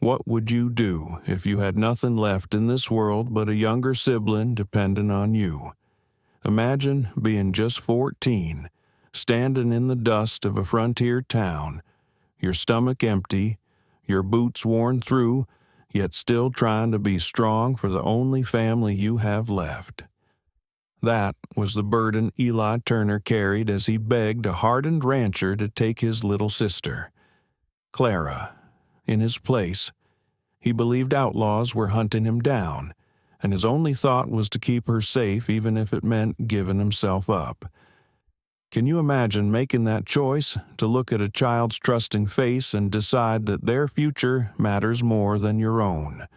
What would you do if you had nothing left in this world but a younger sibling depending on you? Imagine being just 14, standing in the dust of a frontier town, your stomach empty, your boots worn through, yet still trying to be strong for the only family you have left. That was the burden Eli Turner carried as he begged a hardened rancher to take his little sister, Clara, in his place. He believed outlaws were hunting him down, and his only thought was to keep her safe even if it meant giving himself up. Can you imagine making that choice, to look at a child's trusting face and decide that their future matters more than your own?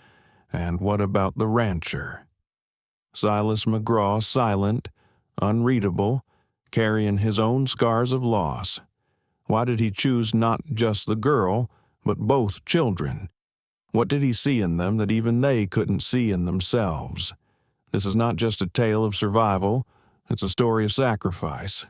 And what about the rancher? Silas McGraw, silent, unreadable, carrying his own scars of loss. Why did he choose not just the girl, but both children? What did he see in them that even they couldn't see in themselves? This is not just a tale of survival, it's a story of sacrifice,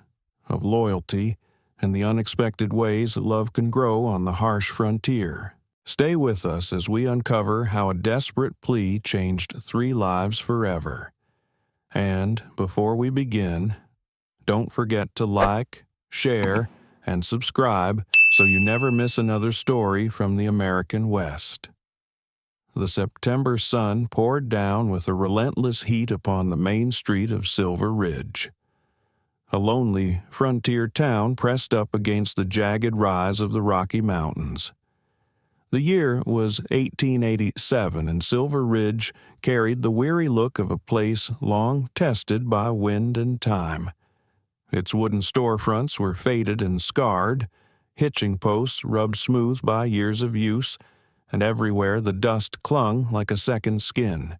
of loyalty, and the unexpected ways that love can grow on the harsh frontier. Stay with us as we uncover how a desperate plea changed 3 lives forever. And before we begin, don't forget to like, share, and subscribe so you never miss another story from the American West. The September sun poured down with a relentless heat upon the main street of Silver Ridge. A lonely frontier town pressed up against the jagged rise of the Rocky Mountains. The year was 1887, and Silver Ridge carried the weary look of a place long tested by wind and time. Its wooden storefronts were faded and scarred, hitching posts rubbed smooth by years of use, and everywhere the dust clung like a second skin.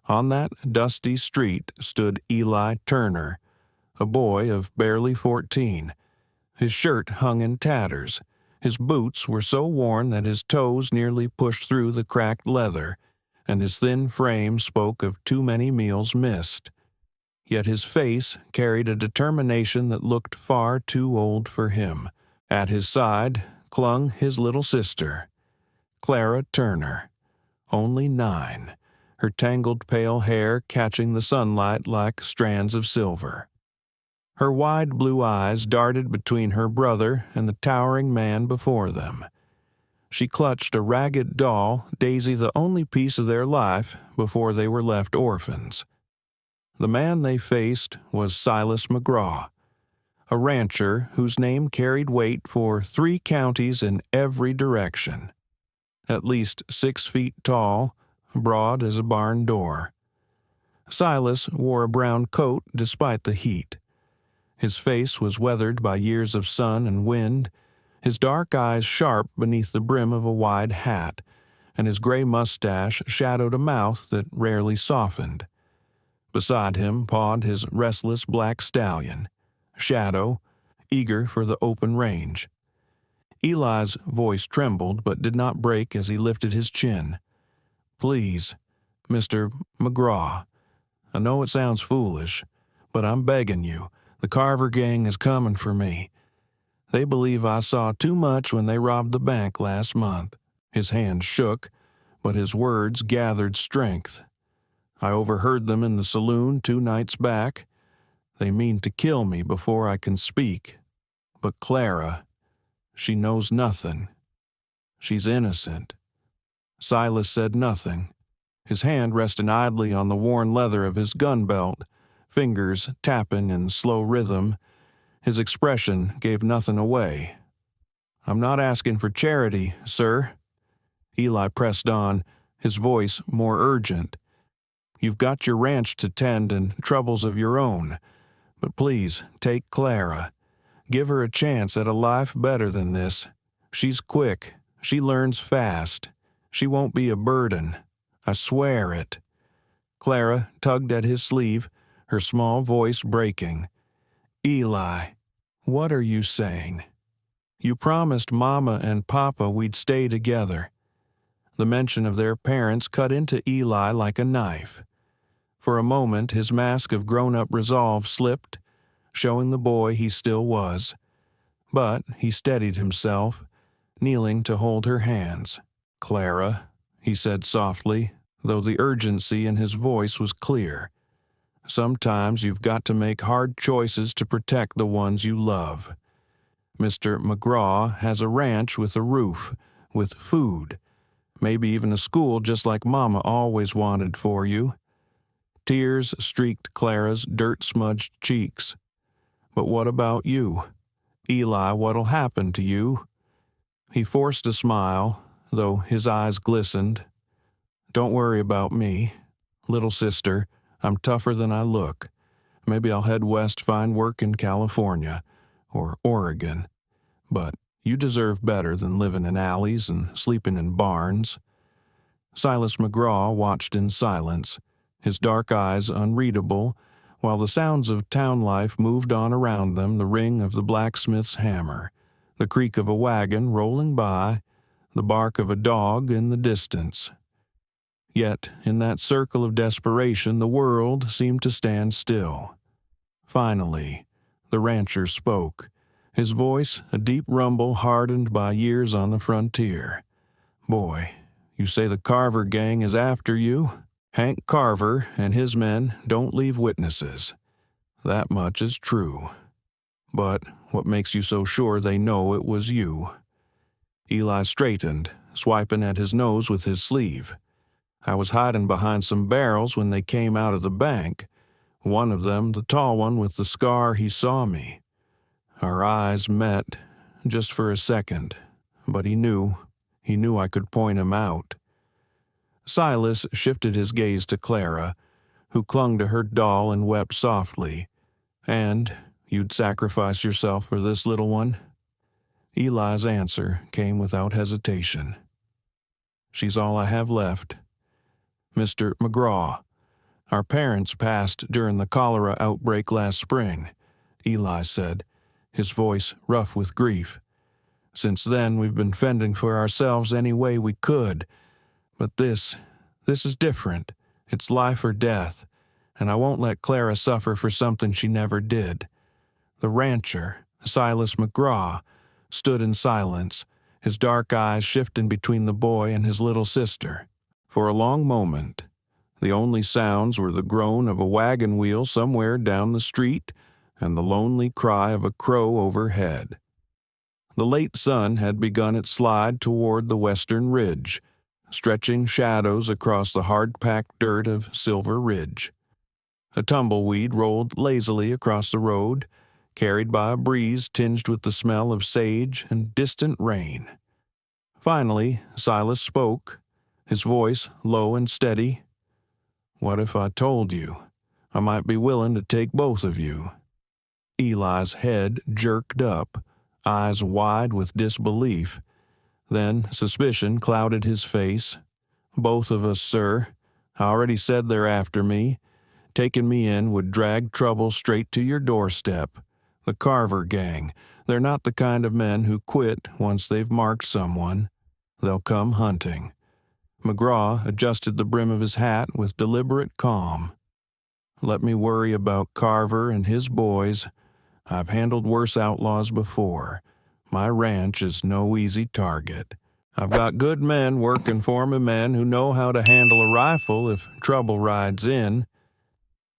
On that dusty street stood Eli Turner, a boy of barely 14. His shirt hung in tatters. His boots were so worn that his toes nearly pushed through the cracked leather, and his thin frame spoke of too many meals missed. Yet his face carried a determination that looked far too old for him. At his side clung his little sister, Clara Turner, only 9, her tangled pale hair catching the sunlight like strands of silver. Her wide blue eyes darted between her brother and the towering man before them. She clutched a ragged doll, Daisy the only piece of their life before they were left orphans. The man they faced was Silas McGraw, a rancher whose name carried weight for 3 counties in every direction. At least 6 feet tall, broad as a barn door. Silas wore a brown coat despite the heat. His face was weathered by years of sun and wind, his dark eyes sharp beneath the brim of a wide hat, and his gray mustache shadowed a mouth that rarely softened. Beside him pawed his restless black stallion, Shadow, eager for the open range. Eli's voice trembled but did not break as he lifted his chin. "Please, Mr. McGraw, I know it sounds foolish, but I'm begging you. The Carver gang is coming for me. They believe I saw too much when they robbed the bank last month." His hand shook, but his words gathered strength. "I overheard them in the saloon 2 nights back. They mean to kill me before I can speak. But Clara, she knows nothing. She's innocent." Silas said nothing, his hand resting idly on the worn leather of his gun belt, fingers tapping in slow rhythm. His expression gave nothing away. "I'm not asking for charity, sir." Eli pressed on, his voice more urgent. "You've got your ranch to tend and troubles of your own. But please, take Clara. Give her a chance at a life better than this. She's quick. She learns fast. She won't be a burden. I swear it." Clara tugged at his sleeve, her small voice breaking. "Eli, what are you saying? You promised Mama and Papa we'd stay together." The mention of their parents cut into Eli like a knife. For a moment his mask of grown-up resolve slipped, showing the boy he still was. But he steadied himself, kneeling to hold her hands. Clara," he said softly, though the urgency in his voice was clear. "Sometimes you've got to make hard choices to protect the ones you love. Mr. McGraw has a ranch with a roof, with food, maybe even a school just like Mama always wanted for you." Tears streaked Clara's dirt-smudged cheeks. "But what about you? Eli, what'll happen to you?" He forced a smile, though his eyes glistened. "Don't worry about me. Little sister, I'm tougher than I look. Maybe I'll head west, find work in California or Oregon. But you deserve better than living in alleys and sleeping in barns." Silas McGraw watched in silence, his dark eyes unreadable, while the sounds of town life moved on around them, the ring of the blacksmith's hammer, the creak of a wagon rolling by, the bark of a dog in the distance. Yet, in that circle of desperation, the world seemed to stand still. Finally, the rancher spoke, his voice a deep rumble hardened by years on the frontier. "Boy, you say the Carver gang is after you? Hank Carver and his men don't leave witnesses. That much is true. But what makes you so sure they know it was you?" Eli straightened, swiping at his nose with his sleeve. "I was hiding behind some barrels when they came out of the bank. One of them, the tall one with the scar, he saw me. Our eyes met, just for a second, but he knew I could point him out." Silas shifted his gaze to Clara, who clung to her doll and wept softly. "And you'd sacrifice yourself for this little one?" Eli's answer came without hesitation. "She's all I have left. Mr. McGraw, our parents passed during the cholera outbreak last spring," Eli said, his voice rough with grief. "Since then, we've been fending for ourselves any way we could. But this is different. It's life or death, and I won't let Clara suffer for something she never did." The rancher, Silas McGraw, stood in silence, his dark eyes shifting between the boy and his little sister. For a long moment, the only sounds were the groan of a wagon wheel somewhere down the street and the lonely cry of a crow overhead. The late sun had begun its slide toward the western ridge, stretching shadows across the hard-packed dirt of Silver Ridge. A tumbleweed rolled lazily across the road, carried by a breeze tinged with the smell of sage and distant rain. Finally, Silas spoke, his voice low and steady. "What if I told you? I might be willing to take both of you." Eli's head jerked up, eyes wide with disbelief. Then suspicion clouded his face. "Both of us, sir. I already said they're after me. Taking me in would drag trouble straight to your doorstep. The Carver gang, they're not the kind of men who quit once they've marked someone. They'll come hunting." McGraw adjusted the brim of his hat with deliberate calm. "Let me worry about Carver and his boys. I've handled worse outlaws before. My ranch is no easy target. I've got good men working for me, men who know how to handle a rifle if trouble rides in."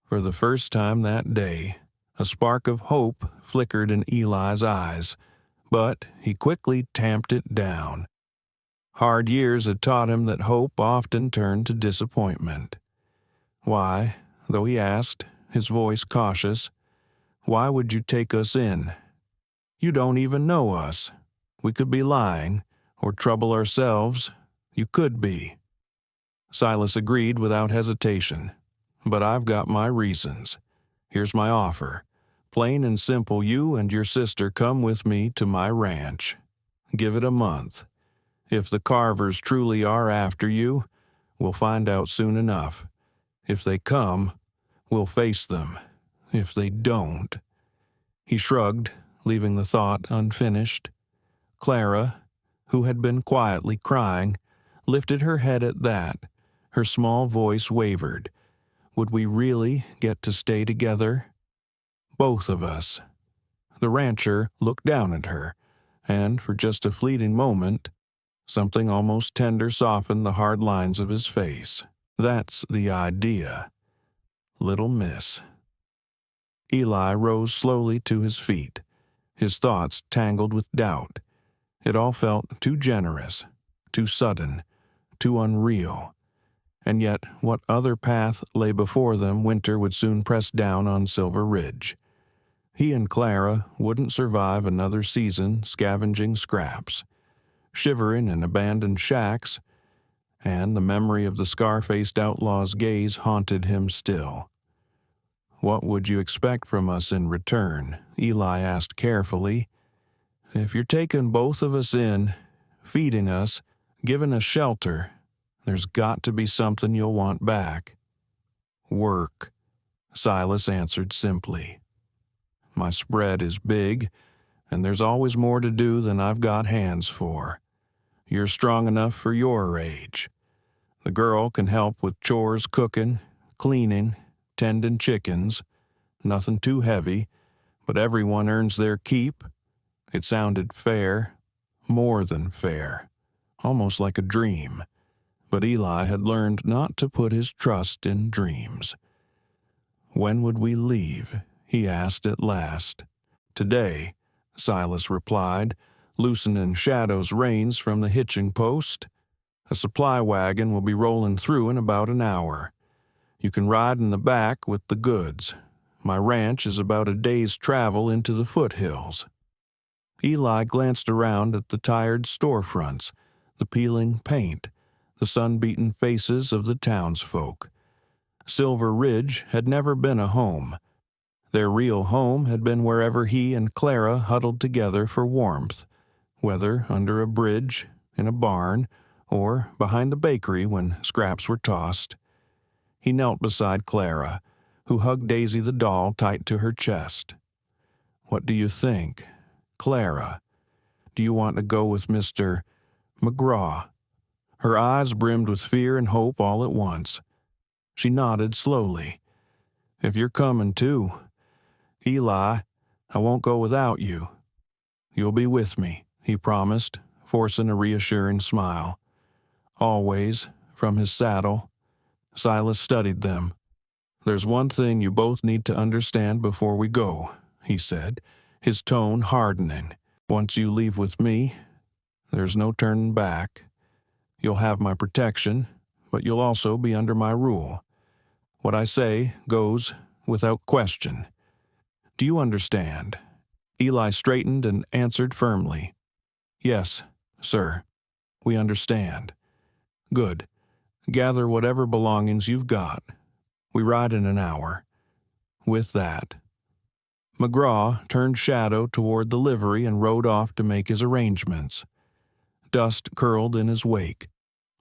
For the first time that day, a spark of hope flickered in Eli's eyes, but he quickly tamped it down. Hard years had taught him that hope often turned to disappointment. "Why," though he asked, his voice cautious, "why would you take us in? You don't even know us. We could be lying, or trouble ourselves. You could be." Silas agreed without hesitation. "But I've got my reasons. Here's my offer. Plain and simple, you and your sister come with me to my ranch. Give it a month. If the Carvers truly are after you, we'll find out soon enough. If they come, we'll face them. If they don't—" He shrugged, leaving the thought unfinished. Clara, who had been quietly crying, lifted her head at that. Her small voice wavered. Would we really get to stay together? Both of us. The rancher looked down at her, and for just a fleeting moment, Something almost tender softened the hard lines of his face. That's the idea, little miss. Eli rose slowly to his feet, his thoughts tangled with doubt. It all felt too generous, too sudden, too unreal. And yet, what other path lay before them winter would soon press down on Silver Ridge. He and Clara wouldn't survive another season scavenging scraps, shivering in abandoned shacks, and the memory of the scar-faced outlaw's gaze haunted him still. "What would you expect from us in return?" Eli asked carefully. "If you're taking both of us in, feeding us, giving us shelter, there's got to be something you'll want back." "Work," Silas answered simply. "My spread is big, and there's always more to do than I've got hands for. You're strong enough for your age. The girl can help with chores, cooking, cleaning, tending chickens. Nothing too heavy, but everyone earns their keep." It sounded fair, more than fair, almost like a dream. But Eli had learned not to put his trust in dreams. "When would we leave?" he asked at last. "Today," Silas replied, loosening Shadow's reins from the hitching post. "A supply wagon will be rolling through in about an hour. You can ride in the back with the goods. My ranch is about a day's travel into the foothills." Eli glanced around at the tired storefronts, the peeling paint, the sun-beaten faces of the townsfolk. Silver Ridge had never been a home. Their real home had been wherever he and Clara huddled together for warmth, whether under a bridge, in a barn, or behind the bakery when scraps were tossed. He knelt beside Clara, who hugged Daisy the doll tight to her chest. "What do you think? Clara, do you want to go with Mr. McGraw?" Her eyes brimmed with fear and hope all at once. She nodded slowly. "If you're coming too, Eli, I won't go without you." "You'll be with me," he promised, forcing a reassuring smile. "Always," from his saddle. Silas studied them. "There's one thing you both need to understand before we go," he said, his tone hardening. "Once you leave with me, there's no turning back. You'll have my protection, but you'll also be under my rule. What I say goes without question. Do you understand?" Eli straightened and answered firmly. "Yes, sir. We understand." "Good. Gather whatever belongings you've got. We ride in an hour." With that, McGraw turned Shadow toward the livery and rode off to make his arrangements. Dust curled in his wake,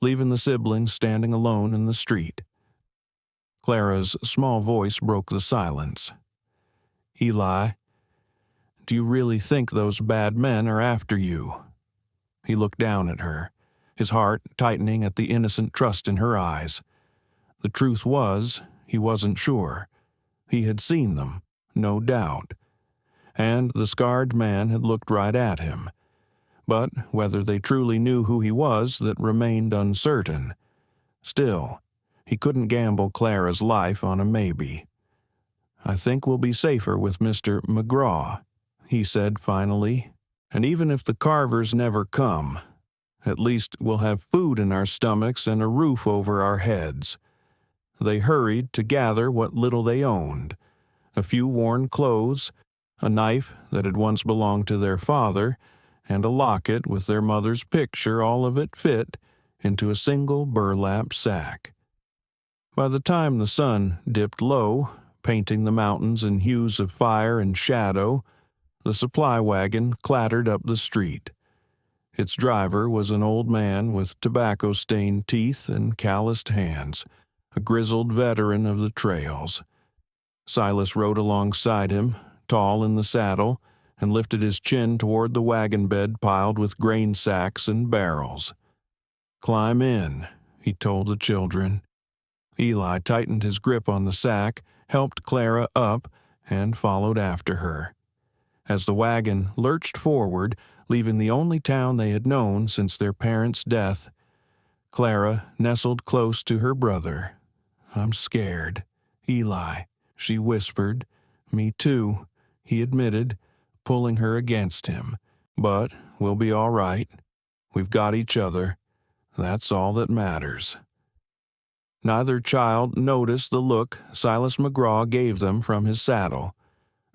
leaving the siblings standing alone in the street. Clara's small voice broke the silence. "Eli, do you really think those bad men are after you?" He looked down at her, his heart tightening at the innocent trust in her eyes. The truth was, he wasn't sure. He had seen them, no doubt, and the scarred man had looked right at him. But whether they truly knew who he was, that remained uncertain. Still, he couldn't gamble Clara's life on a maybe. "I think we'll be safer with Mr. McGraw," he said finally. "And even if the Carvers never come, at least we'll have food in our stomachs and a roof over our heads." They hurried to gather what little they owned: a few worn clothes, a knife that had once belonged to their father, and a locket with their mother's picture, all of it fit into a single burlap sack. By the time the sun dipped low, painting the mountains in hues of fire and shadow, the supply wagon clattered up the street. Its driver was an old man with tobacco-stained teeth and calloused hands, a grizzled veteran of the trails. Silas rode alongside him, tall in the saddle, and lifted his chin toward the wagon bed piled with grain sacks and barrels. "Climb in," he told the children. Eli tightened his grip on the sack, helped Clara up, and followed after her. As the wagon lurched forward, leaving the only town they had known since their parents' death. Clara nestled close to her brother. "I'm scared, Eli," she whispered. "Me too," he admitted, pulling her against him. "But we'll be all right. We've got each other. That's all that matters." Neither child noticed the look Silas McGraw gave them from his saddle,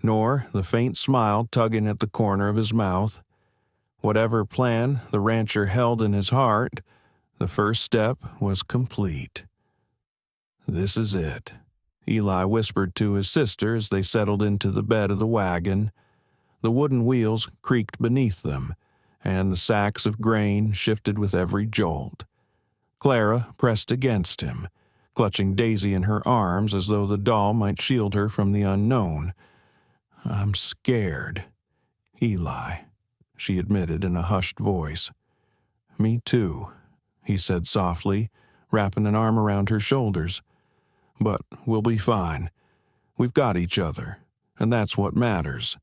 nor the faint smile tugging at the corner of his mouth. Whatever plan the rancher held in his heart, the first step was complete. "This is it," Eli whispered to his sister as they settled into the bed of the wagon. The wooden wheels creaked beneath them, and the sacks of grain shifted with every jolt. Clara pressed against him, clutching Daisy in her arms as though the doll might shield her from the unknown. "I'm scared, Eli," she admitted in a hushed voice. "Me too," he said softly, wrapping an arm around her shoulders. "But we'll be fine. We've got each other, and that's what matters."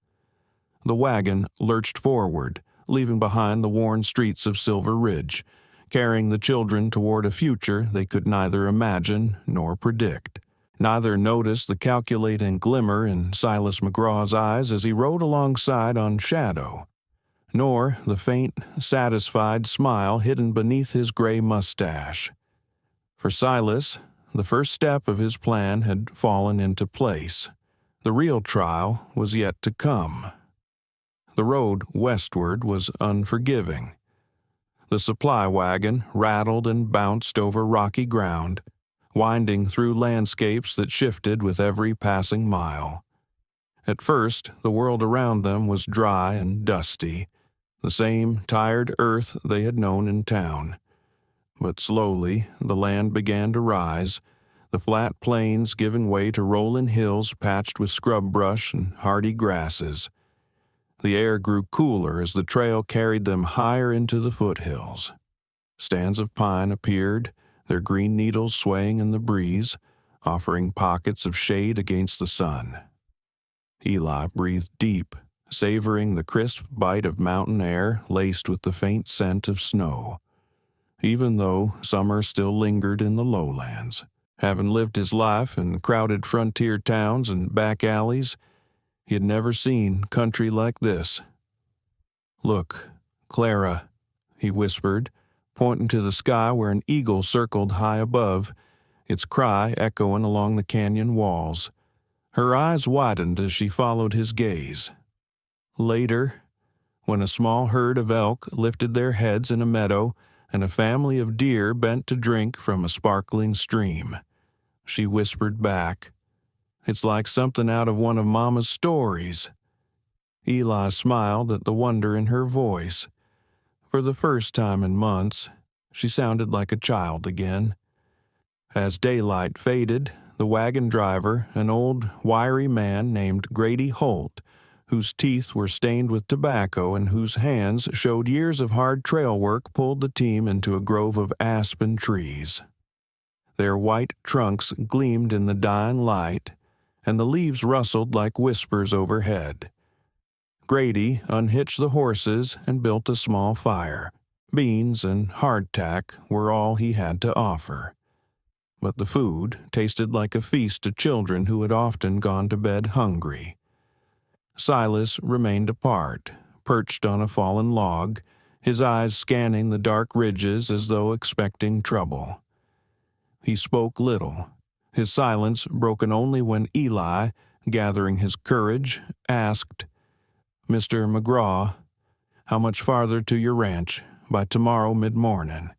The wagon lurched forward, leaving behind the worn streets of Silver Ridge, carrying the children toward a future they could neither imagine nor predict. Neither noticed the calculating glimmer in Silas McGraw's eyes as he rode alongside on Shadow, nor the faint, satisfied smile hidden beneath his gray mustache. For Silas, the first step of his plan had fallen into place. The real trial was yet to come. The road westward was unforgiving. The supply wagon rattled and bounced over rocky ground, winding through landscapes that shifted with every passing mile. At first, the world around them was dry and dusty, the same tired earth they had known in town. But slowly, the land began to rise, the flat plains giving way to rolling hills patched with scrub brush and hardy grasses. The air grew cooler as the trail carried them higher into the foothills. Stands of pine appeared, their green needles swaying in the breeze, offering pockets of shade against the sun. Eli breathed deep, savoring the crisp bite of mountain air laced with the faint scent of snow. Even though summer still lingered in the lowlands, having lived his life in crowded frontier towns and back alleys, he had never seen country like this. "Look, Clara," he whispered, pointing to the sky where an eagle circled high above, its cry echoing along the canyon walls. Her eyes widened as she followed his gaze. Later, when a small herd of elk lifted their heads in a meadow and a family of deer bent to drink from a sparkling stream, she whispered back, "It's like something out of one of Mama's stories." Eli smiled at the wonder in her voice. For the first time in months, she sounded like a child again. As daylight faded, the wagon driver, an old, wiry man named Grady Holt, whose teeth were stained with tobacco and whose hands showed years of hard trail work, pulled the team into a grove of aspen trees. Their white trunks gleamed in the dying light, and the leaves rustled like whispers overhead. Grady unhitched the horses and built a small fire. Beans and hardtack were all he had to offer. But the food tasted like a feast to children who had often gone to bed hungry. Silas remained apart, perched on a fallen log, his eyes scanning the dark ridges as though expecting trouble. He spoke little, his silence broken only when Eli, gathering his courage, asked, "Mr. McGraw, how much farther to your ranch by tomorrow mid-morning?"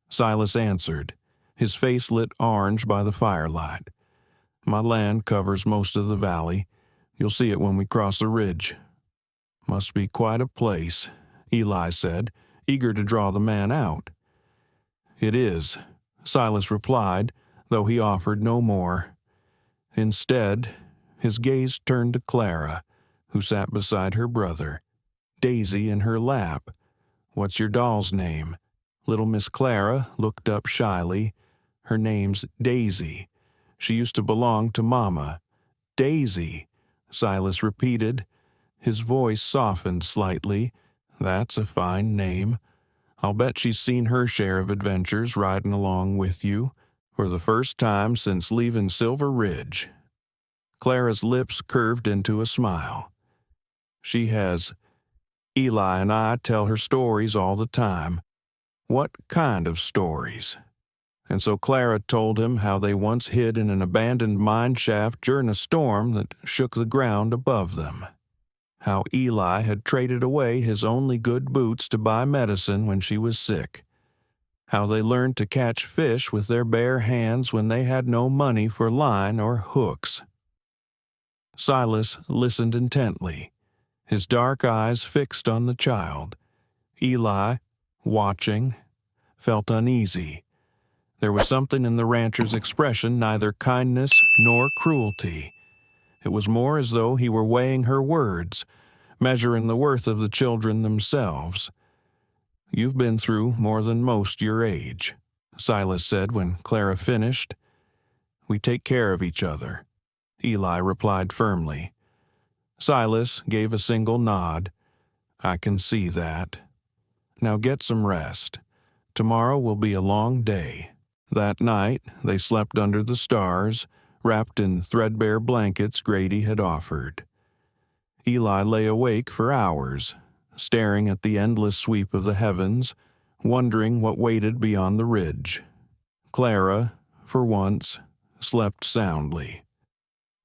Silas answered, his face lit orange by the firelight. "My land covers most of the valley. You'll see it when we cross the ridge." "Must be quite a place," Eli said, eager to draw the man out. "It is," Silas replied, though he offered no more. Instead, his gaze turned to Clara, who sat beside her brother, Daisy in her lap. "What's your doll's name?" Little Miss Clara looked up shyly. "Her name's Daisy. She used to belong to Mama." "Daisy," Silas repeated. His voice softened slightly, That's a fine name. I'll bet she's seen her share of adventures riding along with you, for the first time since leaving Silver Ridge." Clara's lips curved into a smile. "She has. Eli and I tell her stories all the time." "What kind of stories?" And so Clara told him how they once hid in an abandoned mine shaft during a storm that shook the ground above them. How Eli had traded away his only good boots to buy medicine when she was sick. How they learned to catch fish with their bare hands when they had no money for line or hooks. Silas listened intently, his dark eyes fixed on the child. Eli, watching, felt uneasy. There was something in the rancher's expression, neither kindness nor cruelty. It was more as though he were weighing her words, measuring the worth of the children themselves. "You've been through more than most your age," Silas said when Clara finished. "We take care of each other," Eli replied firmly. Silas gave a single nod. "I can see that. Now get some rest. Tomorrow will be a long day." That night they slept under the stars, wrapped in threadbare blankets Grady had offered. Eli lay awake for hours, staring at the endless sweep of the heavens, wondering what waited beyond the ridge. Clara, for once, slept soundly.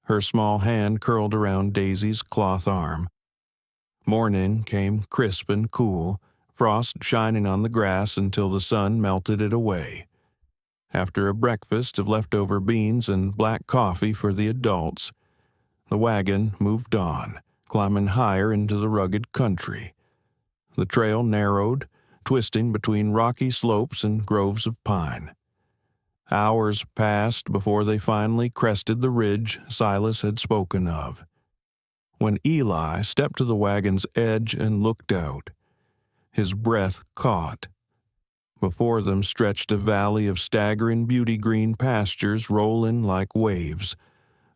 Her small hand curled around Daisy's cloth arm. Morning came crisp and cool, frost shining on the grass until the sun melted it away. After a breakfast of leftover beans and black coffee for the adults, the wagon moved on, climbing higher into the rugged country. The trail narrowed, twisting between rocky slopes and groves of pine. Hours passed before they finally crested the ridge Silas had spoken of. When Eli stepped to the wagon's edge and looked out, his breath caught. Before them stretched a valley of staggering beauty-green pastures rolling like waves,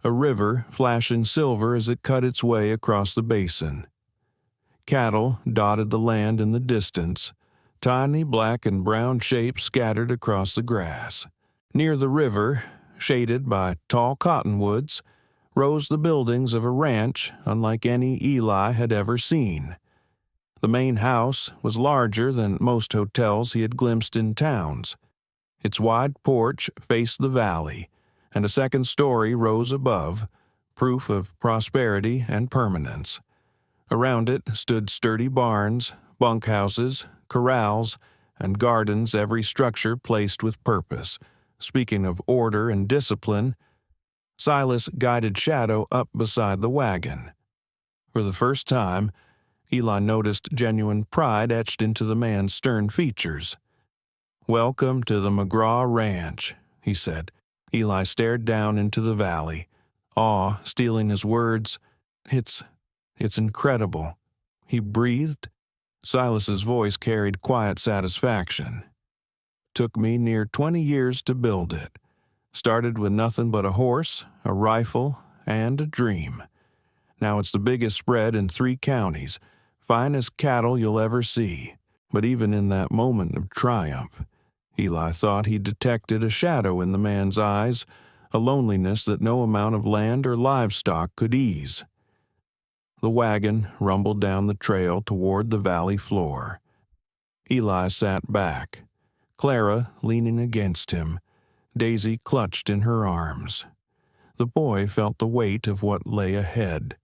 a river flashing silver as it cut its way across the basin. Cattle dotted the land in the distance, tiny black and brown shapes scattered across the grass. Near the river, shaded by tall cottonwoods, rose the buildings of a ranch unlike any Eli had ever seen. The main house was larger than most hotels he had glimpsed in towns. Its wide porch faced the valley, and a second story rose above, proof of prosperity and permanence. Around it stood sturdy barns, bunkhouses, corrals, and gardens, every structure placed with purpose. Speaking of order and discipline, Silas guided Shadow up beside the wagon. For the first time, Eli noticed genuine pride etched into the man's stern features. "Welcome to the McGraw Ranch," he said. Eli stared down into the valley, awe stealing his words. It's incredible," he breathed. Silas's voice carried quiet satisfaction. "Took me near 20 years to build it. Started with nothing but a horse, a rifle, and a dream. Now it's the biggest spread in 3 counties, finest cattle you'll ever see." But even in that moment of triumph, Eli thought he detected a shadow in the man's eyes, a loneliness that no amount of land or livestock could ease. The wagon rumbled down the trail toward the valley floor. Eli sat back, Clara leaning against him, Daisy clutched in her arms. The boy felt the weight of what lay ahead.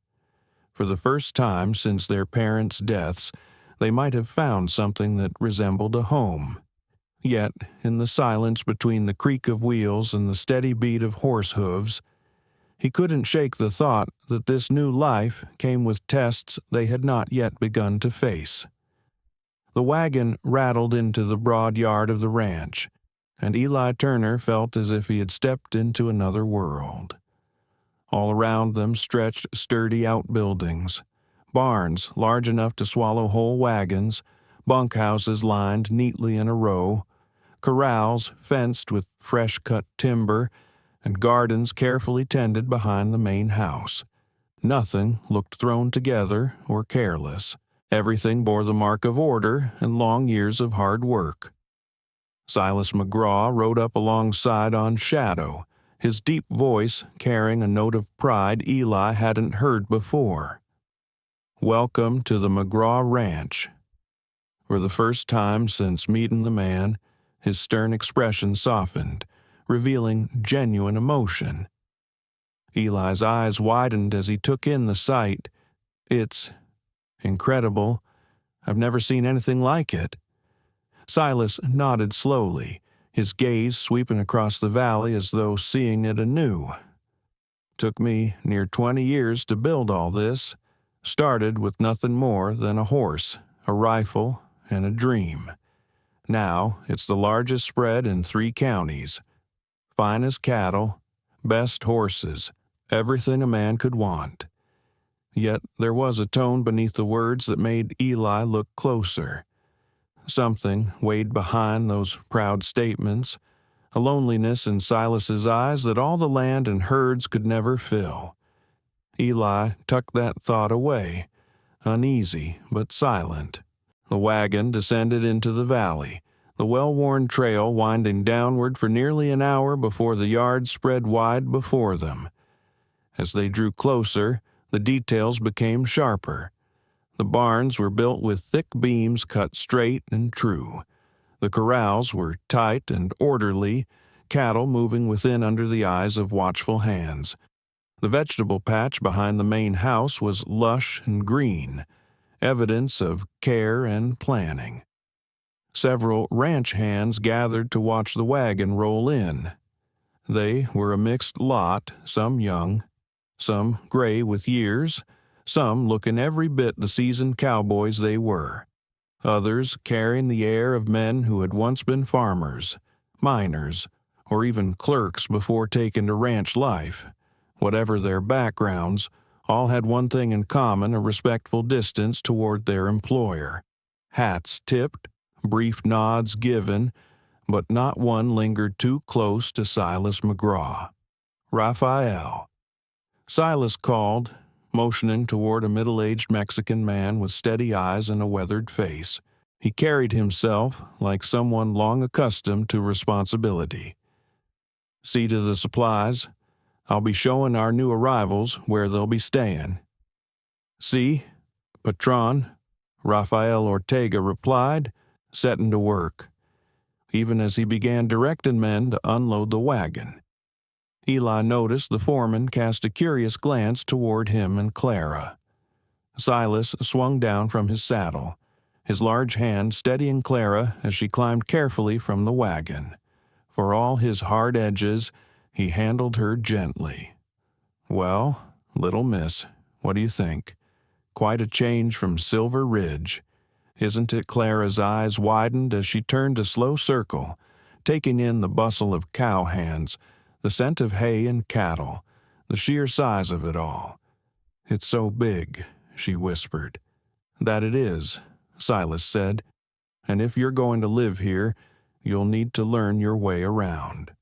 For the first time since their parents' deaths, they might have found something that resembled a home. Yet, in the silence between the creak of wheels and the steady beat of horse hooves, he couldn't shake the thought that this new life came with tests they had not yet begun to face. The wagon rattled into the broad yard of the ranch, and Eli Turner felt as if he had stepped into another world. All around them stretched sturdy outbuildings, barns large enough to swallow whole wagons, bunkhouses lined neatly in a row, corrals fenced with fresh-cut timber, and gardens carefully tended behind the main house. Nothing looked thrown together or careless. Everything bore the mark of order and long years of hard work. Silas McGraw rode up alongside on Shadow, his deep voice carrying a note of pride Eli hadn't heard before. "Welcome to the McGraw Ranch." For the first time since meeting the man, his stern expression softened, revealing genuine emotion. Eli's eyes widened as he took in the sight. "It's incredible. I've never seen anything like it." Silas nodded slowly, his gaze sweeping across the valley as though seeing it anew. "Took me near 20 years to build all this. Started with nothing more than a horse, a rifle, and a dream. Now it's the largest spread in 3 counties. Finest cattle, best horses, everything a man could want." Yet there was a tone beneath the words that made Eli look closer. Something weighed behind those proud statements, a loneliness in Silas's eyes that all the land and herds could never fill. Eli tucked that thought away, uneasy but silent. The wagon descended into the valley, the well-worn trail winding downward for nearly an hour before the yard spread wide before them. As they drew closer, the details became sharper. The barns were built with thick beams cut straight and true. The corrals were tight and orderly, cattle moving within under the eyes of watchful hands. The vegetable patch behind the main house was lush and green, evidence of care and planning. Several ranch hands gathered to watch the wagon roll in. They were a mixed lot, some young, some gray with years, some looking every bit the seasoned cowboys they were, others carrying the air of men who had once been farmers, miners, or even clerks before taking to ranch life. Whatever their backgrounds, all had one thing in common: a respectful distance toward their employer. Hats tipped, brief nods given, but not one lingered too close to Silas McGraw. "Raphael." Silas called, motioning toward a middle-aged Mexican man with steady eyes and a weathered face. He carried himself like someone long accustomed to responsibility. "See to the supplies. I'll be showing our new arrivals where they'll be staying." "Si, Patron," Rafael Ortega replied, setting to work, even as he began directing men to unload the wagon. Eli noticed the foreman cast a curious glance toward him and Clara. Silas swung down from his saddle, his large hand steadying Clara as she climbed carefully from the wagon. For all his hard edges, he handled her gently. "Well, little miss, what do you think? Quite a change from Silver Ridge. Isn't it?" Clara's eyes widened as she turned a slow circle, taking in the bustle of cow hands, the scent of hay and cattle, the sheer size of it all. "It's so big," she whispered. "That it is," Silas said. "And if you're going to live here, you'll need to learn your way around."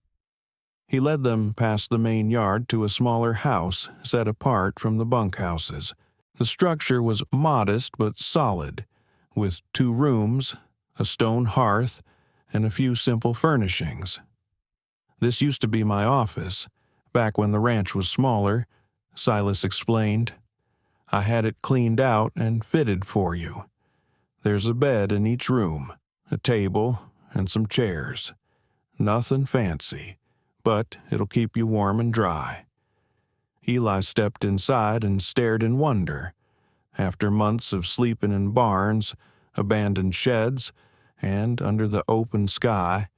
He led them past the main yard to a smaller house set apart from the bunkhouses. The structure was modest but solid, with 2 rooms, a stone hearth, and a few simple furnishings. "This used to be my office, back when the ranch was smaller," Silas explained. "I had it cleaned out and fitted for you. There's a bed in each room, a table, and some chairs. Nothing fancy, but it'll keep you warm and dry." Eli stepped inside and stared in wonder. After months of sleeping in barns, abandoned sheds, and under the open sky,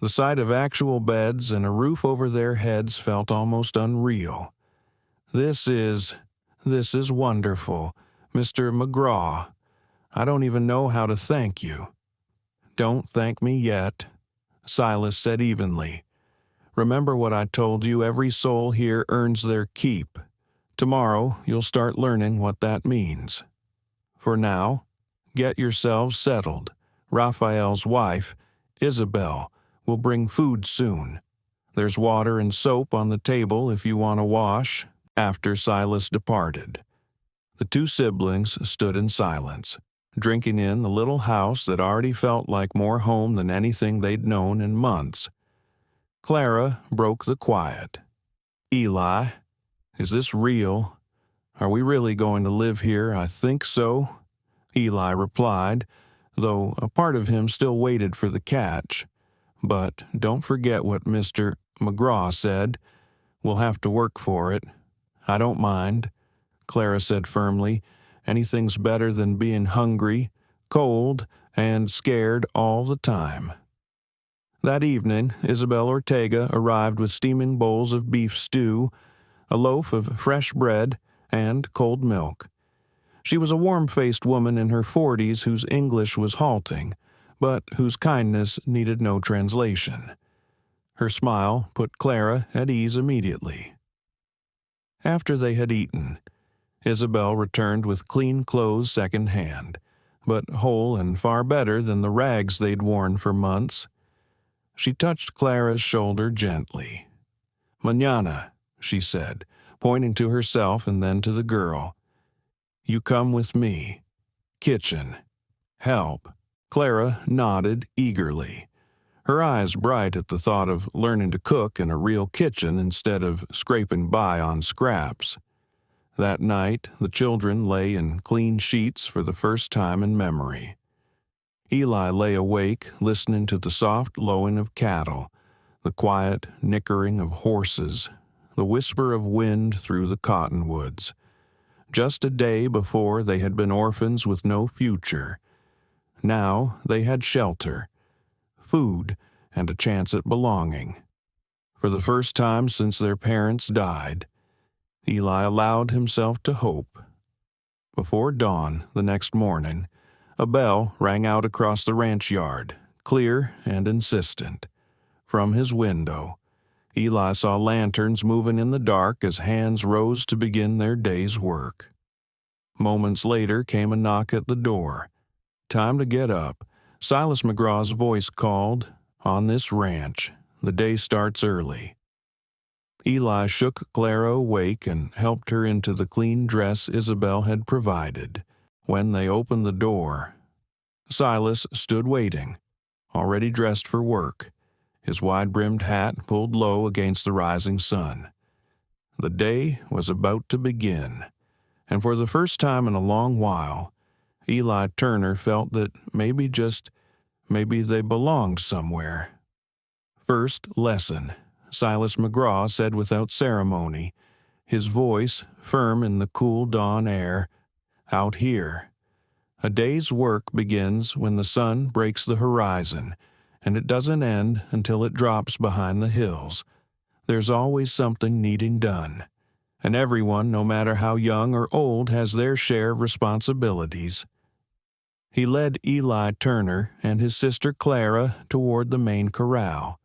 the sight of actual beds and a roof over their heads felt almost unreal. This is wonderful, Mr. McGraw. I don't even know how to thank you." "Don't thank me yet," Silas said evenly. "Remember what I told you: every soul here earns their keep. Tomorrow you'll start learning what that means. For now, get yourselves settled. Raphael's wife, Isabel, will bring food soon. There's water and soap on the table if you want to wash." After Silas departed, The two siblings stood in silence, drinking in the little house that already felt like more home than anything they'd known in months. Clara broke the quiet. "Eli, is this real? Are we really going to live here? I think so," Eli replied, though a part of him still waited for the catch. "But don't forget what Mr. McGraw said. We'll have to work for it." "I don't mind," Clara said firmly. "Anything's better than being hungry, cold, and scared all the time." That evening, Isabel Ortega arrived with steaming bowls of beef stew, a loaf of fresh bread, and cold milk. She was a warm-faced woman in her 40s whose English was halting, but whose kindness needed no translation. Her smile put Clara at ease immediately. After they had eaten, Isabel returned with clean clothes second-hand, but whole and far better than the rags they'd worn for months. She touched Clara's shoulder gently. "Mañana," she said, pointing to herself and then to the girl. "You come with me. Kitchen. Help." Clara nodded eagerly, her eyes bright at the thought of learning to cook in a real kitchen instead of scraping by on scraps. That night, the children lay in clean sheets for the first time in memory. Eli lay awake, listening to the soft lowing of cattle, the quiet nickering of horses, the whisper of wind through the cottonwoods. Just a day before they had been orphans with no future. Now they had shelter, food, and a chance at belonging. For the first time since their parents died, Eli allowed himself to hope. Before dawn the next morning, a bell rang out across the ranch yard, clear and insistent. From his window, Eli saw lanterns moving in the dark as hands rose to begin their day's work. Moments later came a knock at the door. "Time to get up," Silas McGraw's voice called. "On this ranch, the day starts early." Eli shook Clara awake and helped her into the clean dress Isabel had provided. When they opened the door, Silas stood waiting, already dressed for work, his wide-brimmed hat pulled low against the rising sun. The day was about to begin, and for the first time in a long while, Eli Turner felt that maybe they belonged somewhere. "First lesson," Silas McGraw said without ceremony, his voice firm in the cool dawn air. "Out here. A day's work begins when the sun breaks the horizon, and it doesn't end until it drops behind the hills. There's always something needing done, and everyone, no matter how young or old, has their share of responsibilities." He led Eli Turner and his sister Clara toward the main corral.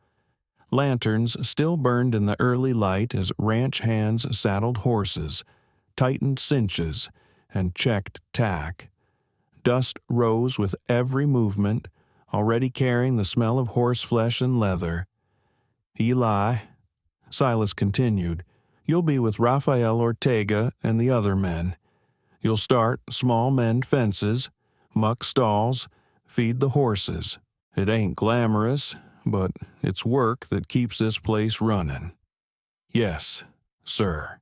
Lanterns still burned in the early light as ranch hands saddled horses, tightened cinches, and checked tack. Dust rose with every movement, already carrying the smell of horseflesh and leather. "Eli," Silas continued, "you'll be with Rafael Ortega and the other men. You'll start small mend fences, muck stalls, feed the horses. It ain't glamorous, but it's work that keeps this place running." "Yes, sir,"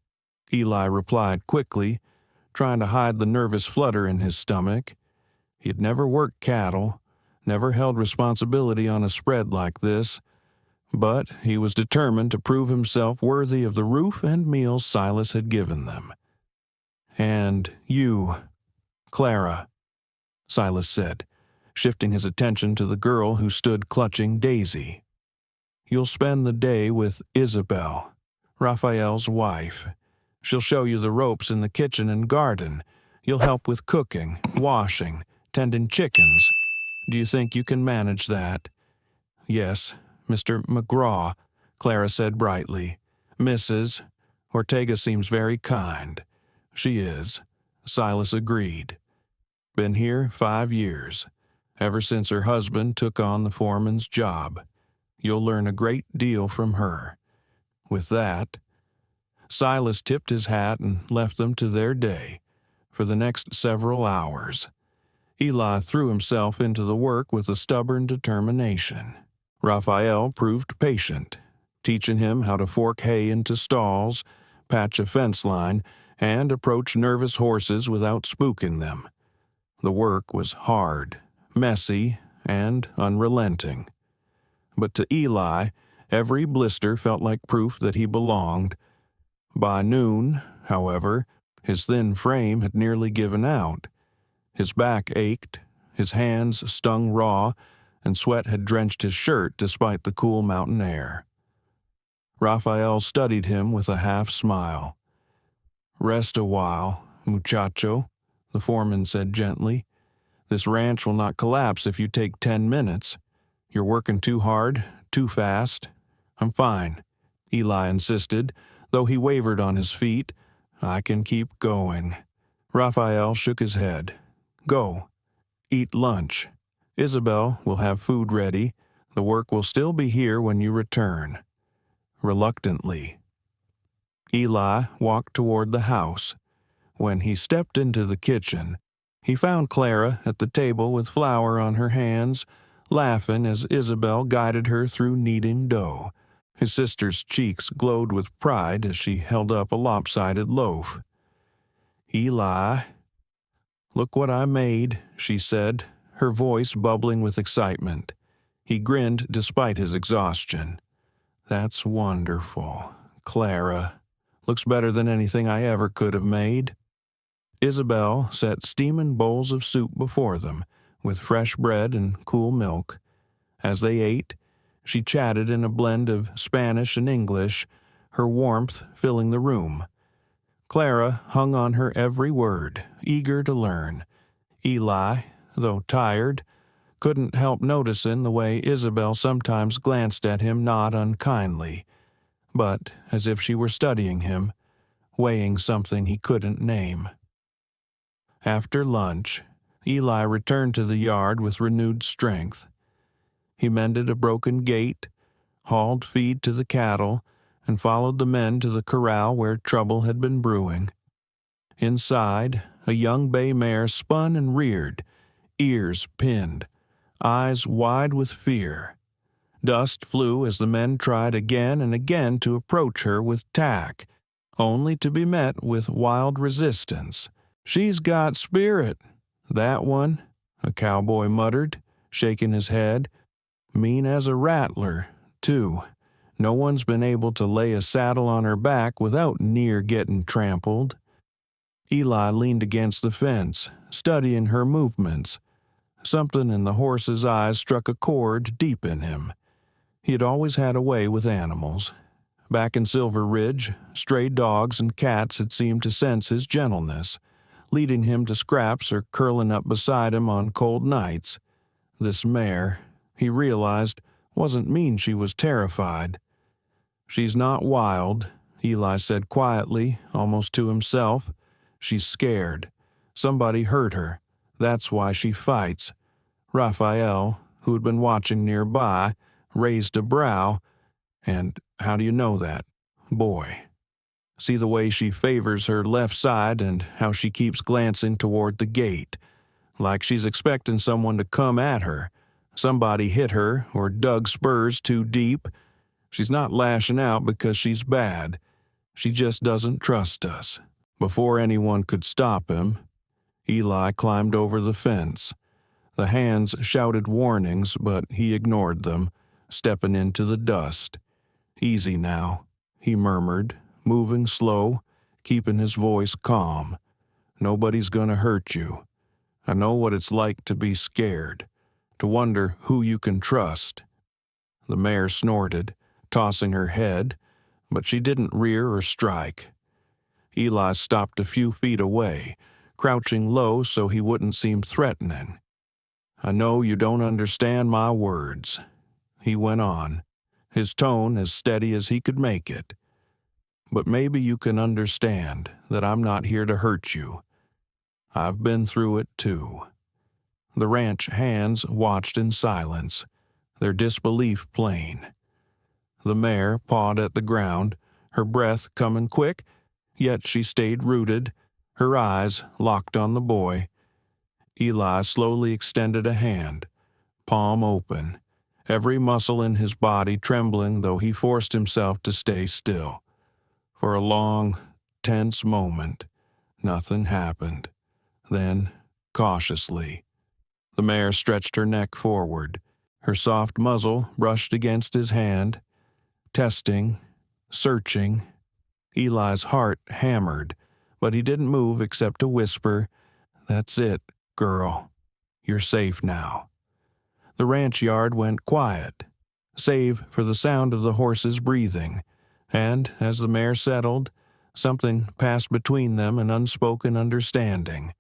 Eli replied quickly, trying to hide the nervous flutter in his stomach. He had never worked cattle, never held responsibility on a spread like this, but he was determined to prove himself worthy of the roof and meals Silas had given them. "And you, Clara," Silas said, shifting his attention to the girl who stood clutching Daisy. "You'll spend the day with Isabel, Raphael's wife. She'll show you the ropes in the kitchen and garden. You'll help with cooking, washing, tending chickens. Do you think you can manage that?" "Yes, Mr. McGraw," Clara said brightly. "Mrs. Ortega seems very kind." "She is," Silas agreed. "Been here 5 years, ever since her husband took on the foreman's job. You'll learn a great deal from her." With that, Silas tipped his hat and left them to their day, for the next several hours. Eli threw himself into the work with a stubborn determination. Raphael proved patient, teaching him how to fork hay into stalls, patch a fence line, and approach nervous horses without spooking them. The work was hard, messy, and unrelenting. But to Eli, every blister felt like proof that he belonged. By noon, however, his thin frame had nearly given out. His back ached, his hands stung raw, and sweat had drenched his shirt despite the cool mountain air. Raphael studied him with a half-smile. "Rest a while, muchacho," the foreman said gently. "This ranch will not collapse if you take 10 minutes. You're working too hard, too fast." "I'm fine," Eli insisted, though he wavered on his feet. "I can keep going." Raphael shook his head. "Go. Eat lunch. Isabel will have food ready. The work will still be here when you return." Reluctantly, Eli walked toward the house. When he stepped into the kitchen, he found Clara at the table with flour on her hands, laughing as Isabel guided her through kneading dough. His sister's cheeks glowed with pride as she held up a lopsided loaf. "Eli, look what I made," she said, her voice bubbling with excitement. He grinned despite his exhaustion. "That's wonderful, Clara. Looks better than anything I ever could have made." Isabel set steaming bowls of soup before them, with fresh bread and cool milk. As they ate, she chatted in a blend of Spanish and English, her warmth filling the room. Clara hung on her every word, eager to learn. Eli, though tired, couldn't help noticing the way Isabel sometimes glanced at him not unkindly, but as if she were studying him, weighing something he couldn't name. After lunch, Eli returned to the yard with renewed strength. He mended a broken gate, hauled feed to the cattle, and followed the men to the corral where trouble had been brewing. Inside, a young bay mare spun and reared, ears pinned, eyes wide with fear. Dust flew as the men tried again and again to approach her with tack, only to be met with wild resistance. "She's got spirit, that one," a cowboy muttered, shaking his head. "Mean as a rattler, too. No one's been able to lay a saddle on her back without near getting trampled." Eli leaned against the fence, studying her movements. Something in the horse's eyes struck a chord deep in him. He had always had a way with animals. Back in Silver Ridge, stray dogs and cats had seemed to sense his gentleness, leading him to scraps or curling up beside him on cold nights. This mare, he realized, wasn't mean she was terrified. "She's not wild," Eli said quietly, almost to himself. "She's scared. Somebody hurt her. That's why she fights." Raphael, who had been watching nearby, raised a brow. "And how do you know that, boy?" "See the way she favors her left side and how she keeps glancing toward the gate, like she's expecting someone to come at her. Somebody hit her or dug spurs too deep. She's not lashing out because she's bad. She just doesn't trust us." Before anyone could stop him, Eli climbed over the fence. The hands shouted warnings, but he ignored them, stepping into the dust. "Easy now," he murmured, moving slow, keeping his voice calm. "Nobody's gonna hurt you. I know what it's like to be scared, to wonder who you can trust." The mare snorted, tossing her head, but she didn't rear or strike. Eli stopped a few feet away, crouching low so he wouldn't seem threatening. "I know you don't understand my words," he went on, his tone as steady as he could make it. "But maybe you can understand that I'm not here to hurt you. I've been through it too." The ranch hands watched in silence, their disbelief plain. The mare pawed at the ground, her breath coming quick, yet she stayed rooted, Her eyes locked on the boy. Eli slowly extended a hand, palm open, every muscle in his body trembling though he forced himself to stay still. For a long, tense moment, nothing happened. Then, cautiously, the mare stretched her neck forward. Her soft muzzle brushed against his hand, testing, searching. Eli's heart hammered, but he didn't move except to whisper, "That's it, girl. You're safe now." The ranch yard went quiet, save for the sound of the horses breathing, and as the mare settled, something passed between them an unspoken understanding.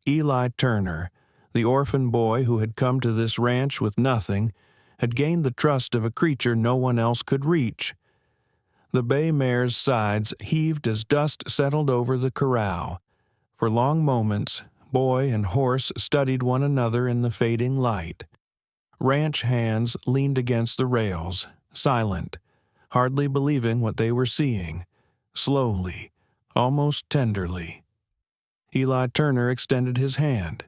Eli Turner, the orphan boy who had come to this ranch with nothing, had gained the trust of a creature no one else could reach. The bay mare's sides heaved as dust settled over the corral. For long moments, boy and horse studied one another in the fading light. Ranch hands leaned against the rails, silent, hardly believing what they were seeing. Slowly, almost tenderly, Eli Turner extended his hand,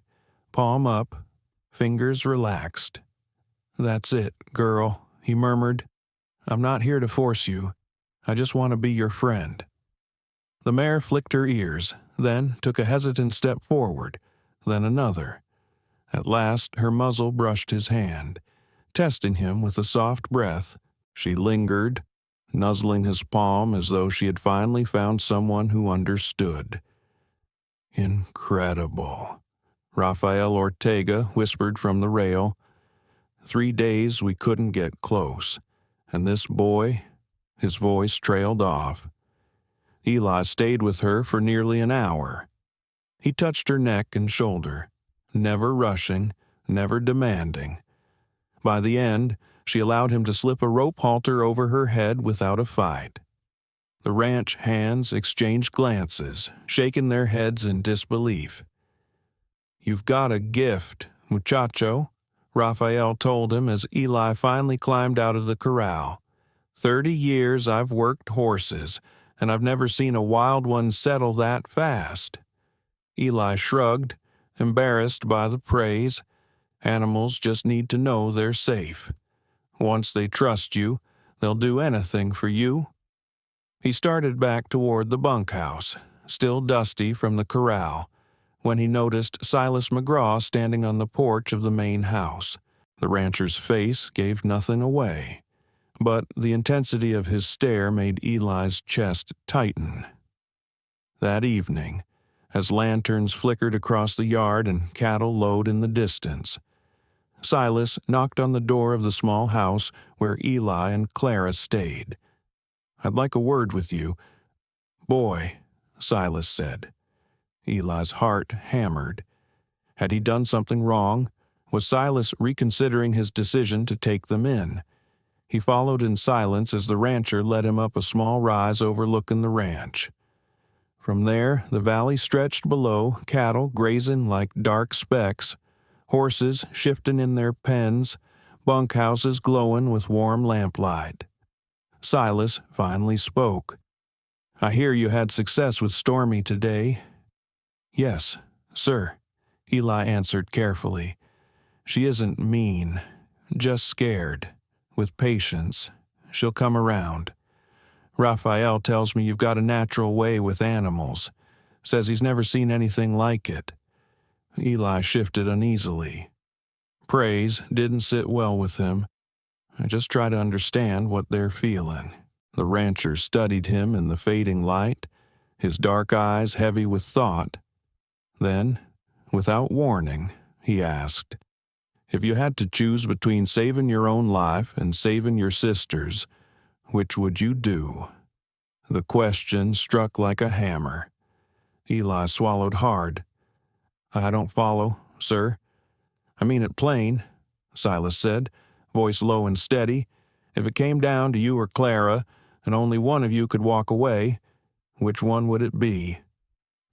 palm up, fingers relaxed. "That's it, girl," he murmured. "I'm not here to force you. I just want to be your friend." The mare flicked her ears, then took a hesitant step forward, then another. At last her muzzle brushed his hand, testing him with a soft breath. She lingered, nuzzling his palm as though she had finally found someone who understood. "Incredible," Rafael Ortega whispered from the rail. 3 days we couldn't get close, and this boy, his voice trailed off. Eli stayed with her for nearly an hour. He touched her neck and shoulder, never rushing, never demanding. By the end, she allowed him to slip a rope halter over her head without a fight. The ranch hands exchanged glances, shaking their heads in disbelief. "You've got a gift, muchacho," Rafael told him as Eli finally climbed out of the corral. 30 years I've worked horses, and I've never seen a wild one settle that fast." Eli shrugged, embarrassed by the praise. Animals just need to know they're safe. Once they trust you, they'll do anything for you. He started back toward the bunkhouse, still dusty from the corral, when he noticed Silas McGraw standing on the porch of the main house. The rancher's face gave nothing away, but the intensity of his stare made Eli's chest tighten. That evening, as lanterns flickered across the yard and cattle lowed in the distance, Silas knocked on the door of the small house where Eli and Clara stayed. "I'd like a word with you." "Boy," Silas said. Eli's heart hammered. Had he done something wrong? Was Silas reconsidering his decision to take them in? He followed in silence as the rancher led him up a small rise overlooking the ranch. From there, the valley stretched below, cattle grazing like dark specks, horses shifting in their pens, bunkhouses glowing with warm lamplight. Silas finally spoke. "I hear you had success with Stormy today." "Yes, sir," Eli answered carefully. "She isn't mean, just scared. With patience, she'll come around. Rafael tells me you've got a natural way with animals. Says he's never seen anything like it." Eli shifted uneasily. Praise didn't sit well with him. "I just try to understand what they're feeling." The rancher studied him in the fading light, his dark eyes heavy with thought. Then, without warning, he asked, "If you had to choose between saving your own life and saving your sister's, which would you do?" The question struck like a hammer. Eli swallowed hard. "I don't follow, sir." "I mean it plain," Silas said, voice low and steady. "If it came down to you or Clara, and only one of you could walk away, which one would it be?"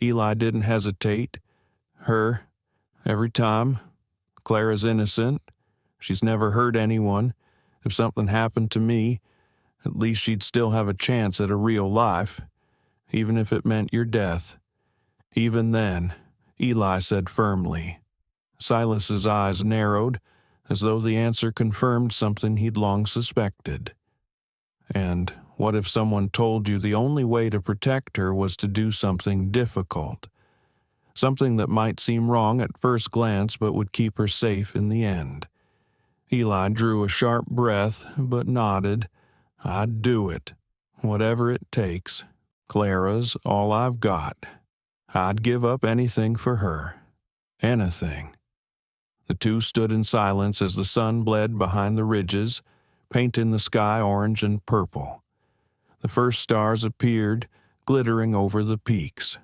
Eli didn't hesitate. "Her. Every time. Clara's innocent. She's never hurt anyone. If something happened to me, at least she'd still have a chance at a real life, even if it meant your death." Even then, Eli said firmly. Silas's eyes narrowed, as though the answer confirmed something he'd long suspected. And what if someone told you the only way to protect her was to do something difficult? Something that might seem wrong at first glance but would keep her safe in the end. Eli drew a sharp breath but nodded. I'd do it. Whatever it takes. Clara's all I've got. I'd give up anything for her. Anything. The two stood in silence as the sun bled behind the ridges, painting the sky orange and purple. The first stars appeared, glittering over the peaks.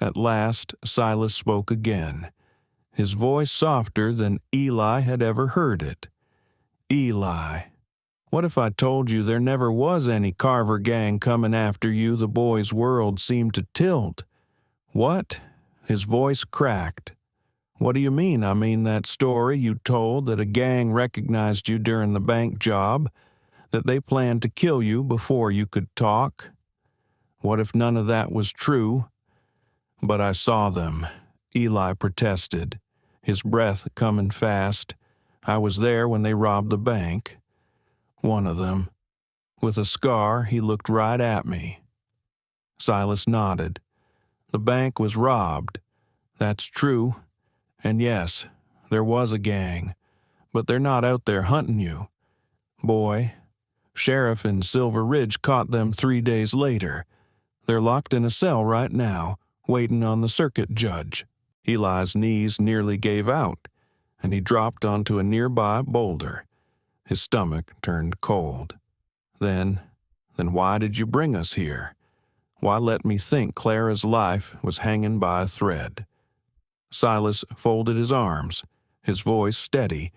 At last, Silas spoke again, his voice softer than Eli had ever heard it. Eli, what if I told you there never was any Carver gang coming after you? The boy's world seemed to tilt. What? His voice cracked. What do you mean? I mean that story you told that a gang recognized you during the bank job, that they planned to kill you before you could talk? What if none of that was true? But I saw them, Eli protested, his breath coming fast. I was there when they robbed the bank. One of them. With a scar, he looked right at me. Silas nodded. The bank was robbed. That's true. And yes, there was a gang, but they're not out there hunting you. Boy, sheriff in Silver Ridge caught them 3 days later. They're locked in a cell right now, waiting on the circuit judge. Eli's knees nearly gave out, and he dropped onto a nearby boulder. His stomach turned cold. Then why did you bring us here? Why let me think Clara's life was hanging by a thread? Silas folded his arms, his voice steady,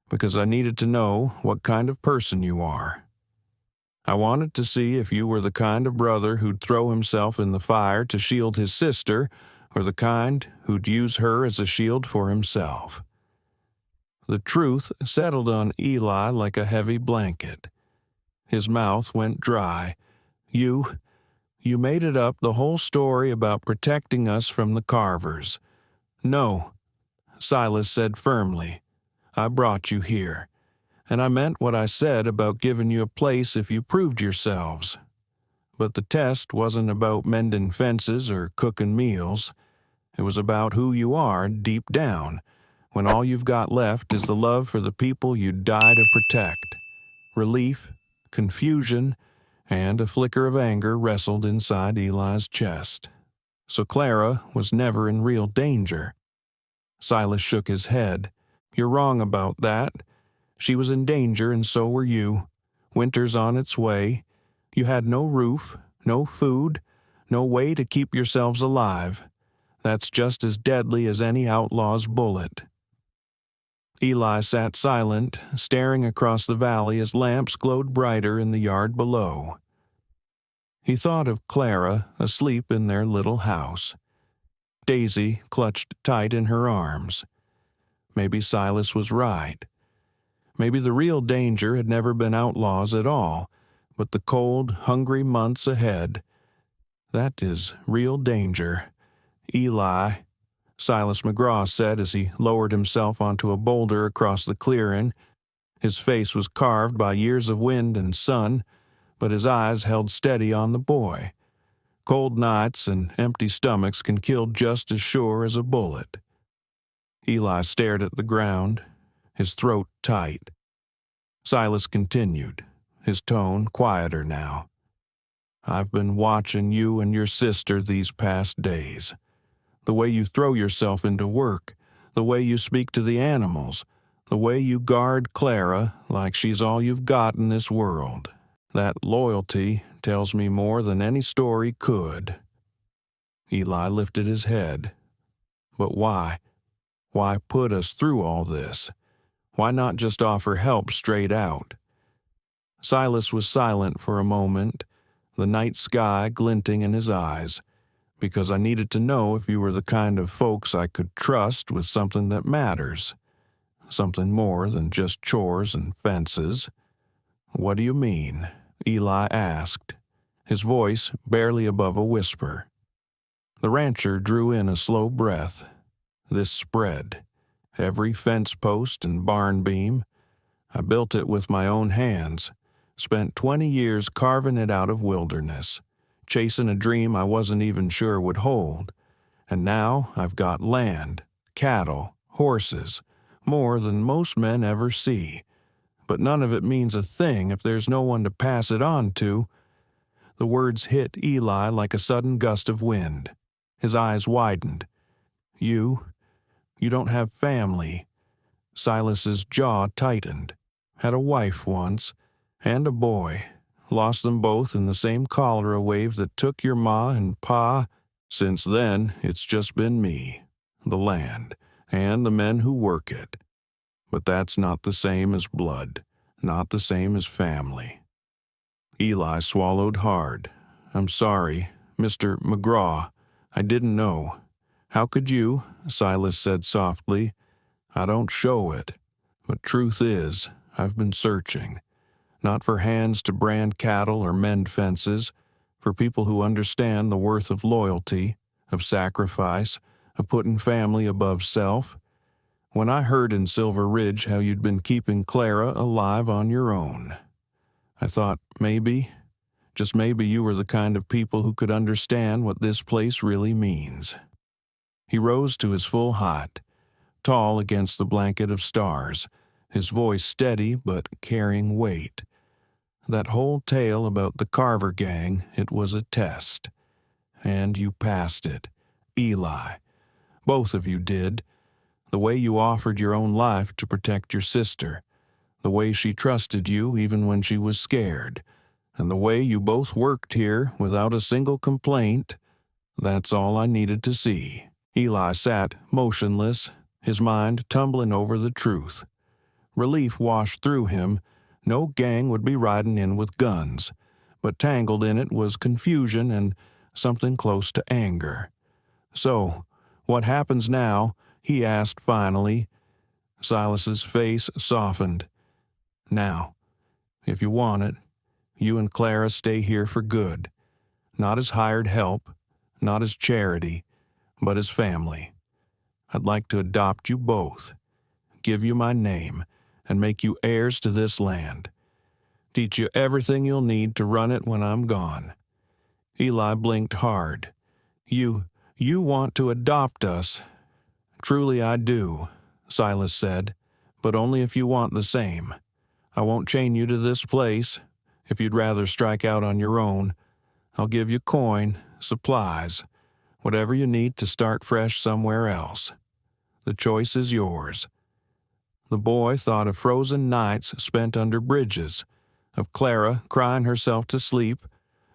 because I needed to know what kind of person you are. I wanted to see if you were the kind of brother who'd throw himself in the fire to shield his sister, or the kind who'd use her as a shield for himself. The truth settled on Eli like a heavy blanket. His mouth went dry. You made it up, the whole story about protecting us from the Carvers. No, Silas said firmly. I brought you here, and I meant what I said about giving you a place if you proved yourselves. But the test wasn't about mending fences or cooking meals. It was about who you are deep down, when all you've got left is the love for the people you die to protect. Relief, confusion, and a flicker of anger wrestled inside Eli's chest. So Clara was never in real danger. Silas shook his head. You're wrong about that. She was in danger, and so were you. Winter's on its way. You had no roof, no food, no way to keep yourselves alive. That's just as deadly as any outlaw's bullet. Eli sat silent, staring across the valley as lamps glowed brighter in the yard below. He thought of Clara asleep in their little house. Daisy clutched tight in her arms. Maybe Silas was right. Maybe the real danger had never been outlaws at all, but the cold, hungry months ahead. That is real danger. Eli, Silas McGraw said as he lowered himself onto a boulder across the clearing. His face was carved by years of wind and sun, but his eyes held steady on the boy. Cold nights and empty stomachs can kill just as sure as a bullet. Eli stared at the ground, his throat tight. Silas continued, his tone quieter now. I've been watching you and your sister these past days. The way you throw yourself into work, the way you speak to the animals, the way you guard Clara like she's all you've got in this world. That loyalty tells me more than any story could. Eli lifted his head. But why? Why put us through all this? Why not just offer help straight out? Silas was silent for a moment, the night sky glinting in his eyes, because I needed to know if you were the kind of folks I could trust with something that matters, something more than just chores and fences. What do you mean? Eli asked, his voice barely above a whisper. The rancher drew in a slow breath. This spread. Every fence post and barn beam. I built it with my own hands. Spent 20 years carving it out of wilderness, chasing a dream I wasn't even sure would hold. And now I've got land, cattle, horses, more than most men ever see. But none of it means a thing if there's no one to pass it on to. The words hit Eli like a sudden gust of wind. His eyes widened. You don't have family. Silas's jaw tightened. Had a wife once, and a boy. Lost them both in the same cholera wave that took your ma and pa. Since then, it's just been me, the land, and the men who work it. But that's not the same as blood, not the same as family. Eli swallowed hard. I'm sorry, Mr. McGraw. I didn't know. How could you? Silas said softly. I don't show it. But truth is, I've been searching. Not for hands to brand cattle or mend fences, for people who understand the worth of loyalty, of sacrifice, of putting family above self. When I heard in Silver Ridge how you'd been keeping Clara alive on your own, I thought maybe, just maybe you were the kind of people who could understand what this place really means. He rose to his full height, tall against the blanket of stars, his voice steady but carrying weight. That whole tale about the Carver gang, it was a test. And you passed it. Eli. Both of you did. The way you offered your own life to protect your sister. The way she trusted you even when she was scared. And the way you both worked here without a single complaint. That's all I needed to see. Eli sat motionless, his mind tumbling over the truth. Relief washed through him. No gang would be riding in with guns, but tangled in it was confusion and something close to anger. So, what happens now? He asked finally. Silas's face softened. Now, if you want it, you and Clara stay here for good. Not as hired help, not as charity, but as family. I'd like to adopt you both, give you my name, and make you heirs to this land. Teach you everything you'll need to run it when I'm gone. Eli blinked hard. You want to adopt us. Truly I do, Silas said, but only if you want the same. I won't chain you to this place. If you'd rather strike out on your own, I'll give you coin, supplies, whatever you need to start fresh somewhere else. The choice is yours. The boy thought of frozen nights spent under bridges, of Clara crying herself to sleep,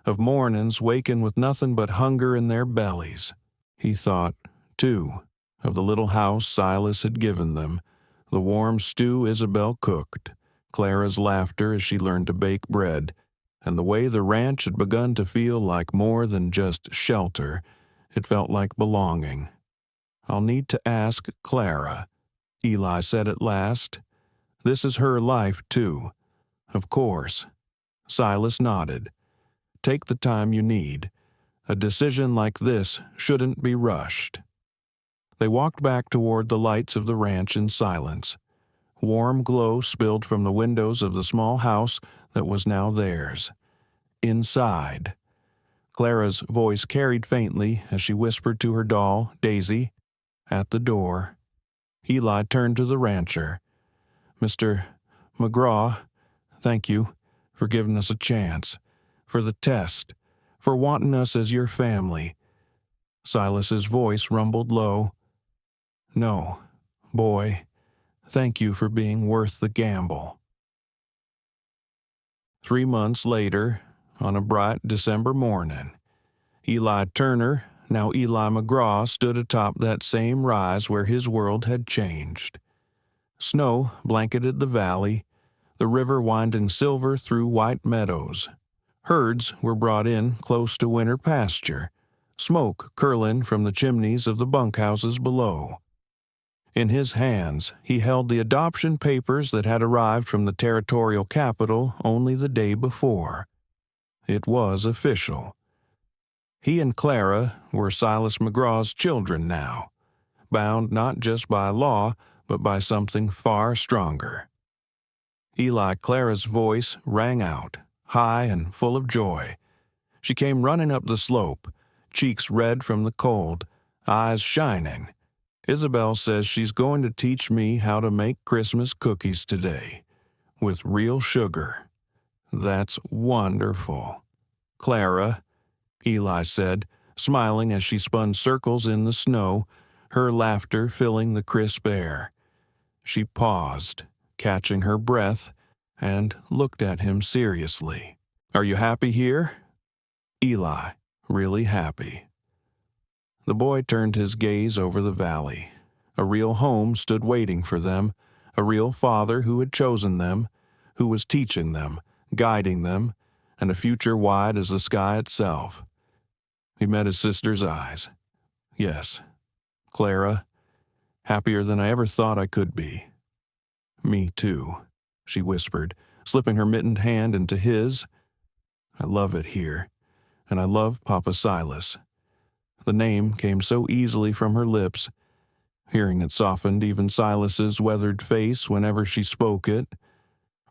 of mornings waking with nothing but hunger in their bellies. He thought, too, of the little house Silas had given them, the warm stew Isabel cooked, Clara's laughter as she learned to bake bread, and the way the ranch had begun to feel like more than just shelter. It felt like belonging. I'll need to ask Clara, Eli said at last. This is her life, too. Of course. Silas nodded. Take the time you need. A decision like this shouldn't be rushed. They walked back toward the lights of the ranch in silence. Warm glow spilled from the windows of the small house that was now theirs. Inside. Clara's voice carried faintly as she whispered to her doll, Daisy, at the door. Eli turned to the rancher. Mr. McGraw, thank you for giving us a chance, for the test, for wanting us as your family. Silas's voice rumbled low. No, boy, thank you for being worth the gamble. 3 months later, on a bright December morning, Eli Turner, now Eli McGraw, stood atop that same rise where his world had changed. Snow blanketed the valley, the river winding silver through white meadows. Herds were brought in close to winter pasture, smoke curling from the chimneys of the bunkhouses below. In his hands, he held the adoption papers that had arrived from the territorial capital only the day before. It was official. He and Clara were Silas McGraw's children now, bound not just by law, but by something far stronger. Clara's voice rang out, high and full of joy. She came running up the slope, cheeks red from the cold, eyes shining. Isabel says she's going to teach me how to make Christmas cookies today, with real sugar. That's wonderful. Clara, Eli said, smiling as she spun circles in the snow, her laughter filling the crisp air. She paused, catching her breath, and looked at him seriously. Are you happy here? Eli, really happy. The boy turned his gaze over the valley. A real home stood waiting for them, a real father who had chosen them, who was teaching them, guiding them, and a future wide as the sky itself. He met his sister's eyes. Yes, Clara, happier than I ever thought I could be. Me too, she whispered, slipping her mittened hand into his. I love it here, and I love Papa Silas. The name came so easily from her lips. Hearing it softened even Silas's weathered face whenever she spoke it.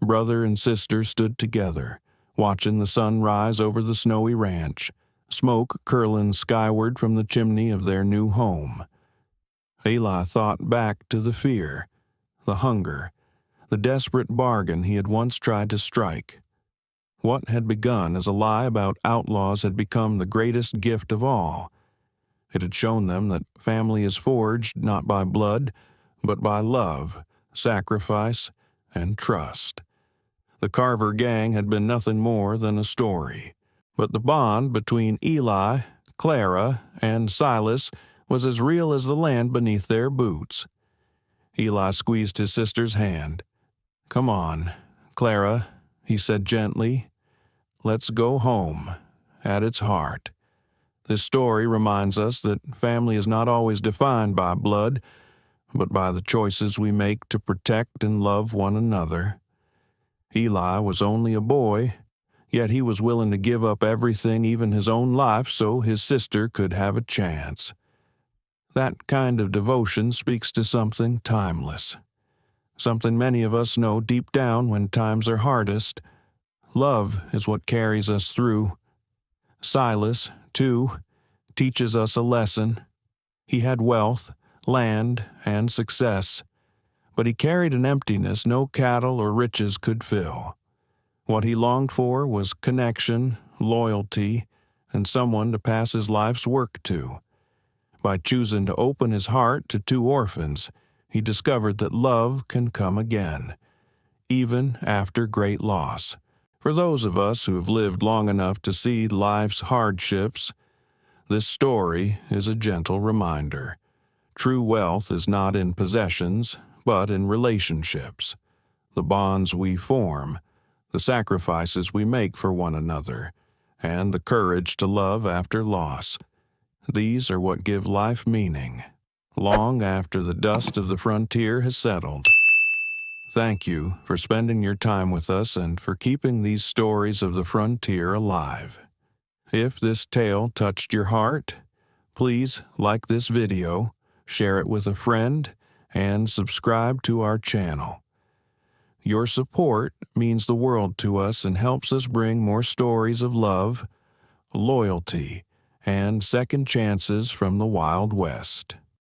Brother and sister stood together, watching the sun rise over the snowy ranch, smoke curling skyward from the chimney of their new home. Eli thought back to the fear, the hunger, the desperate bargain he had once tried to strike. What had begun as a lie about outlaws had become the greatest gift of all. It had shown them that family is forged not by blood, but by love, sacrifice, and trust. The Carver gang had been nothing more than a story, but the bond between Eli, Clara, and Silas was as real as the land beneath their boots. Eli squeezed his sister's hand. Come on, Clara, he said gently. Let's go home, at its heart. This story reminds us that family is not always defined by blood, but by the choices we make to protect and love one another. Eli was only a boy, yet he was willing to give up everything, even his own life, so his sister could have a chance. That kind of devotion speaks to something timeless, something many of us know deep down when times are hardest. Love is what carries us through. Silas, too, teaches us a lesson. He had wealth, land, and success, but he carried an emptiness no cattle or riches could fill. What he longed for was connection, loyalty, and someone to pass his life's work to. By choosing to open his heart to 2 orphans, he discovered that love can come again, even after great loss. For those of us who have lived long enough to see life's hardships, this story is a gentle reminder. True wealth is not in possessions, but in relationships. The bonds we form, the sacrifices we make for one another, and the courage to love after loss. These are what give life meaning, long after the dust of the frontier has settled. Thank you for spending your time with us and for keeping these stories of the frontier alive. If this tale touched your heart, please like this video, share it with a friend, and subscribe to our channel. Your support means the world to us and helps us bring more stories of love, loyalty, and second chances from the Wild West.